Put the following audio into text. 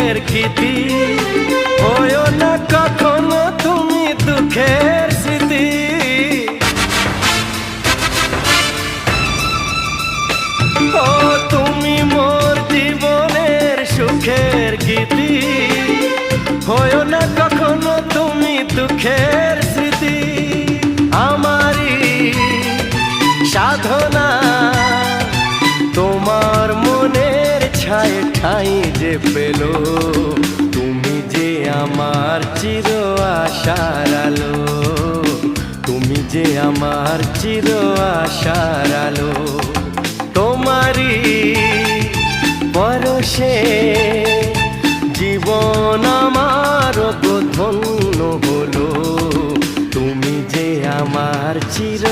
সুখের গীতি, হয়ো না কখনো তুমি দুঃখের স্মৃতি। ও তুমি মোর জীবনের সুখের গীতি, হয়ো না কখনো তুমি দুঃখের স্মৃতি। আমারই সাধনা তোমার মনের ছায় ঠাঁই যে পেল, তুমি যে আমার চির আশার আলো, তুমি যে আমার চির আশার আলো। তোমারই পরশে জীবন আমার ধন্য হলো, তুমি যে আমার চির